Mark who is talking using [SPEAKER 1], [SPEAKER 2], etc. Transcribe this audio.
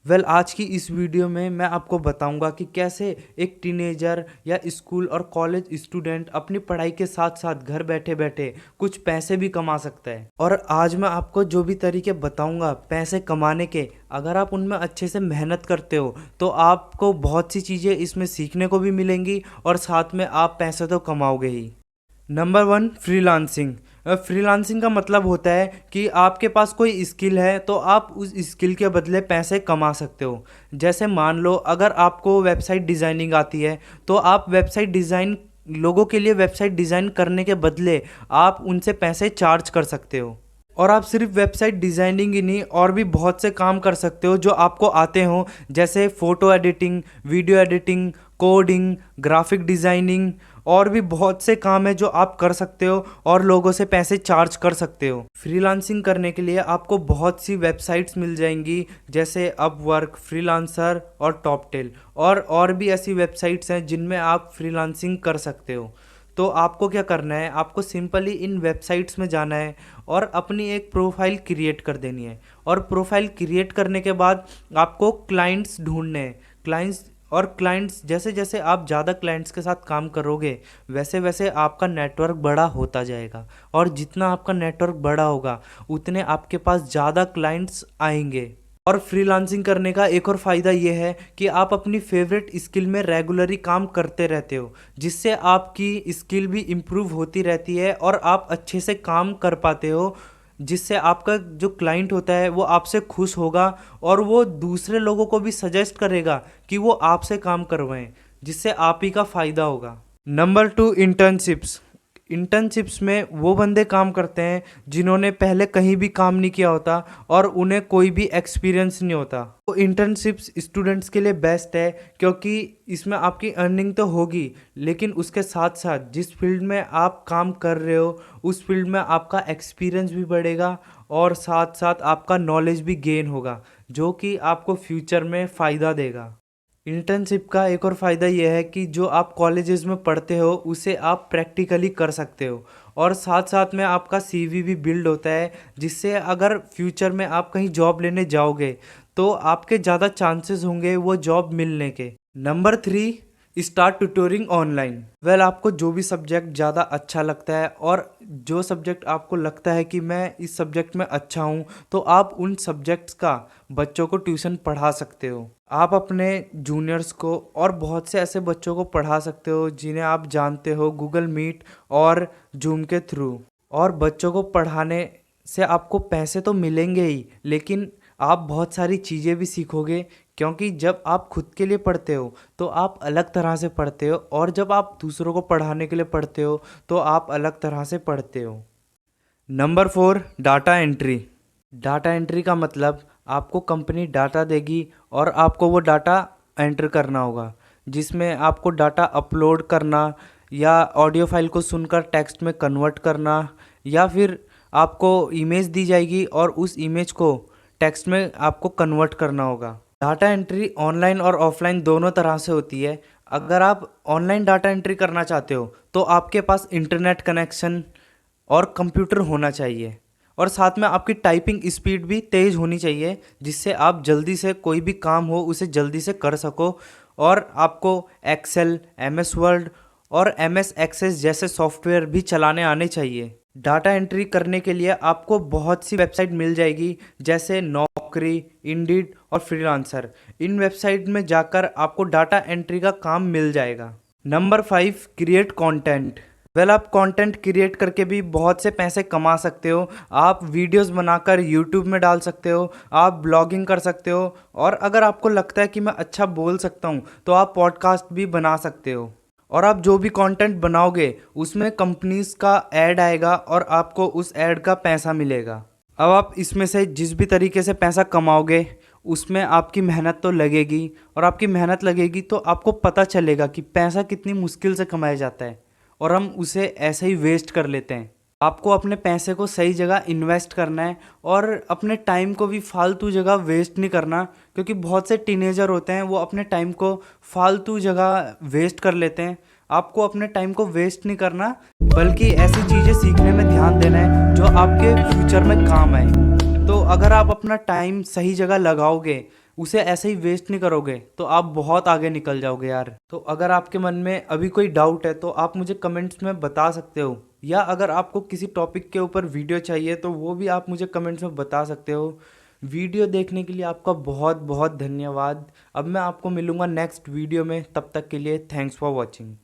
[SPEAKER 1] आज की इस वीडियो में मैं आपको बताऊंगा कि कैसे एक टीनेजर या स्कूल और कॉलेज स्टूडेंट अपनी पढ़ाई के साथ साथ घर बैठे बैठे कुछ पैसे भी कमा सकता है। और आज मैं आपको जो भी तरीके बताऊंगा पैसे कमाने के, अगर आप उनमें अच्छे से मेहनत करते हो तो आपको बहुत सी चीज़ें इसमें सीखने को भी मिलेंगी और साथ में आप पैसे तो कमाओगे ही। Number one, freelancing. फ्रीलांसिंग का मतलब होता है कि आपके पास कोई स्किल है तो आप उस स्किल के बदले पैसे कमा सकते हो। जैसे मान लो अगर आपको वेबसाइट डिज़ाइनिंग आती है तो आप वेबसाइट डिज़ाइन लोगों के लिए वेबसाइट डिज़ाइन करने के बदले आप उनसे पैसे चार्ज कर सकते हो। और आप सिर्फ वेबसाइट डिज़ाइनिंग ही नहीं और भी बहुत से काम कर सकते हो जो आपको आते हो, जैसे photo editing, video editing, coding, graphic designing और भी बहुत से काम है जो आप कर सकते हो और लोगों से पैसे चार्ज कर सकते हो। फ्रीलांसिंग करने के लिए आपको बहुत सी वेबसाइट्स मिल जाएंगी, जैसे अपवर्क, फ्रीलांसर और टॉपटेल और भी ऐसी वेबसाइट्स हैं जिनमें आप फ्रीलांसिंग कर सकते हो। तो आपको क्या करना है, आपको सिंपली इन वेबसाइट्स में जाना है और अपनी एक प्रोफाइल क्रिएट कर देनी है। और प्रोफाइल क्रिएट करने के बाद आपको क्लाइंट्स ढूंढने हैं। क्लाइंट्स जैसे जैसे आप ज़्यादा क्लाइंट्स के साथ काम करोगे वैसे वैसे आपका नेटवर्क बड़ा होता जाएगा, और जितना आपका नेटवर्क बड़ा होगा उतने आपके पास ज़्यादा क्लाइंट्स आएंगे। और फ्रीलांसिंग करने का एक और फ़ायदा ये है कि आप अपनी फेवरेट स्किल में रेगुलरली काम करते रहते हो, जिससे आपकी स्किल भी इम्प्रूव होती रहती है और आप अच्छे से काम कर पाते हो, जिससे आपका जो क्लाइंट होता है वो आपसे खुश होगा और वो दूसरे लोगों को भी सजेस्ट करेगा कि वो आपसे काम करवाएं, जिससे आप ही का फ़ायदा होगा। Number two, internships. इंटर्नशिप्स में वो बंदे काम करते हैं जिन्होंने पहले कहीं भी काम नहीं किया होता और उन्हें कोई भी एक्सपीरियंस नहीं होता। तो इंटर्नशिप्स स्टूडेंट्स के लिए बेस्ट है, क्योंकि इसमें आपकी अर्निंग तो होगी लेकिन उसके साथ साथ जिस फील्ड में आप काम कर रहे हो उस फील्ड में आपका एक्सपीरियंस भी बढ़ेगा और साथ साथ आपका नॉलेज भी गेन होगा, जो कि आपको फ्यूचर में फ़ायदा देगा। इंटर्नशिप का एक और फ़ायदा यह है कि जो आप कॉलेजेस में पढ़ते हो उसे आप प्रैक्टिकली कर सकते हो और साथ साथ में आपका सीवी भी बिल्ड होता है, जिससे अगर फ्यूचर में आप कहीं जॉब लेने जाओगे तो आपके ज़्यादा चांसेस होंगे वो जॉब मिलने के। Number three, start tutoring online. आपको जो भी सब्जेक्ट ज़्यादा अच्छा लगता है और जो सब्जेक्ट आपको लगता है कि मैं इस सब्जेक्ट में अच्छा हूँ, तो आप उन सब्जेक्ट्स का बच्चों को ट्यूशन पढ़ा सकते हो। आप अपने जूनियर्स को और बहुत से ऐसे बच्चों को पढ़ा सकते हो जिन्हें आप जानते हो गूगल मीट और जूम के थ्रू। और बच्चों को पढ़ाने से आपको पैसे तो मिलेंगे ही, लेकिन आप बहुत सारी चीज़ें भी सीखोगे, क्योंकि जब आप खुद के लिए पढ़ते हो तो आप अलग तरह से पढ़ते हो और जब आप दूसरों को पढ़ाने के लिए पढ़ते हो तो आप अलग तरह से पढ़ते हो। Number four, data entry. Data entry का मतलब आपको कंपनी डाटा देगी और आपको वो डाटा एंटर करना होगा, जिसमें आपको डाटा अपलोड करना या ऑडियो फाइल को सुनकर टेक्स्ट में कन्वर्ट करना, या फिर आपको इमेज दी जाएगी और उस इमेज को टेक्स्ट में आपको कन्वर्ट करना होगा। डाटा एंट्री ऑनलाइन और ऑफलाइन दोनों तरह से होती है। अगर आप ऑनलाइन डाटा एंट्री करना चाहते हो तो आपके पास इंटरनेट कनेक्शन और कंप्यूटर होना चाहिए, और साथ में आपकी टाइपिंग स्पीड भी तेज़ होनी चाहिए, जिससे आप जल्दी से कोई भी काम हो उसे जल्दी से कर सको। और आपको एक्सेल, एमएस वर्ड और एमएस एक्सेस जैसे सॉफ्टवेयर भी चलाने आने चाहिए। डाटा एंट्री करने के लिए आपको बहुत सी वेबसाइट मिल जाएगी, जैसे नौकरी, इंडीड और फ्रीलांसर। इन वेबसाइट में जाकर आपको डाटा एंट्री का काम मिल जाएगा। Number five, create content. आप कंटेंट क्रिएट करके भी बहुत से पैसे कमा सकते हो। आप वीडियोस बनाकर यूट्यूब में डाल सकते हो, आप ब्लॉगिंग कर सकते हो, और अगर आपको लगता है कि मैं अच्छा बोल सकता हूँ तो आप पॉडकास्ट भी बना सकते हो। और आप जो भी कंटेंट बनाओगे उसमें कंपनीज का ऐड आएगा और आपको उस ऐड का पैसा मिलेगा। अब आप इसमें से जिस भी तरीके से पैसा कमाओगे उसमें आपकी मेहनत तो लगेगी, और आपकी मेहनत लगेगी तो आपको पता चलेगा कि पैसा कितनी मुश्किल से कमाया जाता है और हम उसे ऐसे ही वेस्ट कर लेते हैं। आपको अपने पैसे को सही जगह इन्वेस्ट करना है और अपने टाइम को भी फालतू जगह वेस्ट नहीं करना, क्योंकि बहुत से टीनेजर होते हैं वो अपने टाइम को फालतू जगह वेस्ट कर लेते हैं। आपको अपने टाइम को वेस्ट नहीं करना, बल्कि ऐसी चीज़ें सीखने में ध्यान देना है जो आपके फ्यूचर में काम आए। तो अगर आप अपना टाइम सही जगह लगाओगे उसे ऐसे ही वेस्ट नहीं करोगे तो आप बहुत आगे निकल जाओगे यार। तो अगर आपके मन में अभी कोई डाउट है तो आप मुझे कमेंट्स में बता सकते हो, या अगर आपको किसी टॉपिक के ऊपर वीडियो चाहिए तो वो भी आप मुझे कमेंट्स में बता सकते हो। वीडियो देखने के लिए आपका बहुत बहुत धन्यवाद। अब मैं आपको मिलूंगा नेक्स्ट वीडियो में, तब तक के लिए थैंक्स फॉर वॉचिंग।